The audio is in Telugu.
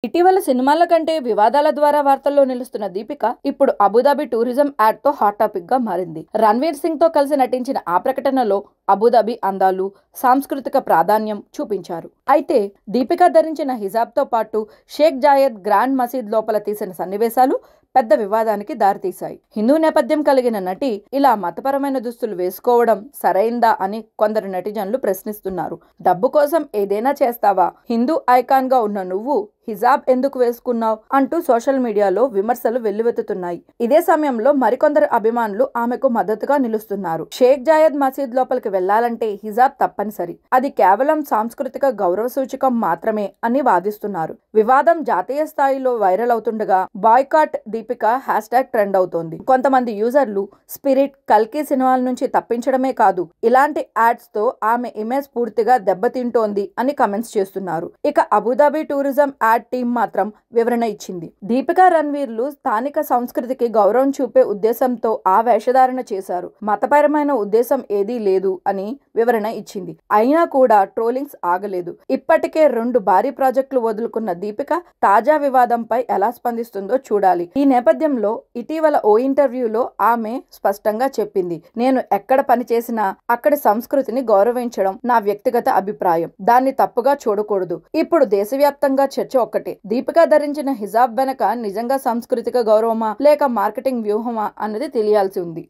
ఇటీవల సినిమాల కంటే వివాదాల ద్వారా వార్తల్లో నిలుస్తున్న దీపిక ఇప్పుడు అబుదాబి టూరిజం యాడ్ తో హాట్ టాపిక్ గా మారింది. రణ్వీర్ సింగ్ తో కలిసి నటించిన ఆ ప్రకటనలో అబుదాబి అందాలు, సాంస్కృతిక ప్రాధాన్యం చూపించారు. అయితే దీపిక ధరించిన హిజాబ్ తో పాటు షేక్ జాయద్ గ్రాండ్ మసీద్ లోపల తీసిన సన్నివేశాలు పెద్ద వివాదానికి దారితీశాయి. హిందూ నేపథ్యం కలిగిన నటి ఇలా మతపరమైన దుస్తులు వేసుకోవడం సరైందా అని కొందరు నెటిజన్లు ప్రశ్నిస్తున్నారు. డబ్బు కోసం ఏదైనా చేస్తావా? హిందూ ఐకాన్ గా ఉన్న నువ్వు హిజాబ్ ఎందుకు వేసుకున్నావు అంటూ సోషల్ మీడియాలో విమర్శలు వెల్లువెత్తుతున్నాయి. ఇదే సమయంలో మరికొందరు అభిమానులు ఆమెకు మద్దతుగా నిలుస్తున్నారు. షేక్ జాయద్ మసీద్ లోపలికి వెళ్లాలంటే హిజాబ్ తప్పనిసరి, అది కేవలం సాంస్కృతిక గౌరవ సూచకం మాత్రమే అని వాదిస్తున్నారు. వివాదం జాతీయ స్థాయిలో వైరల్ అవుతుండగా boycott Deepika hash tag trend అవుతోంది. కొంతమంది యూజర్లు స్పిరిట్, కల్కి సినిమాల నుంచి తప్పించడమే కాదు, ఇలాంటి యాడ్స్ తో ఆమె ఇమేజ్ పూర్తిగా దెబ్బతింటోంది అని కమెంట్స్ చేస్తున్నారు. ఇక అబుదాబి టూరిజం యాడ్ టీం మాత్రం వివరణ ఇచ్చింది. దీపిక, రణ్వీర్లు స్థానిక సంస్కృతికి గౌరవం చూపే ఉద్దేశంతో ఆ వేషధారణ చేశారు, మతపరమైన ఉద్దేశం ఏదీ లేదు అని వివరణ ఇచ్చింది. అయినా కూడా ట్రోలింగ్స్ ఆగలేదు. ఇప్పటికే 2 భారీ ప్రాజెక్టులు వదులుకున్న దీపిక తాజా వివాదంపై ఎలా స్పందిస్తుందో చూడాలి. ఈ నేపథ్యంలో ఇటీవల ఓ ఇంటర్వ్యూలో ఆమె స్పష్టంగా చెప్పింది, నేను ఎక్కడ పని చేసినా అక్కడి సంస్కృతిని గౌరవించడం నా వ్యక్తిగత అభిప్రాయం, దాన్ని తప్పుగా చూడకూడదు. ఇప్పుడు దేశవ్యాప్తంగా చర్చ ఒక్కటే, దీపిక ధరించిన హిజాబ్ వెనక నిజంగా సాంస్కృతిక గౌరవమా లేక మార్కెటింగ్ వ్యూహమా అన్నది తెలియాల్సి ఉంది.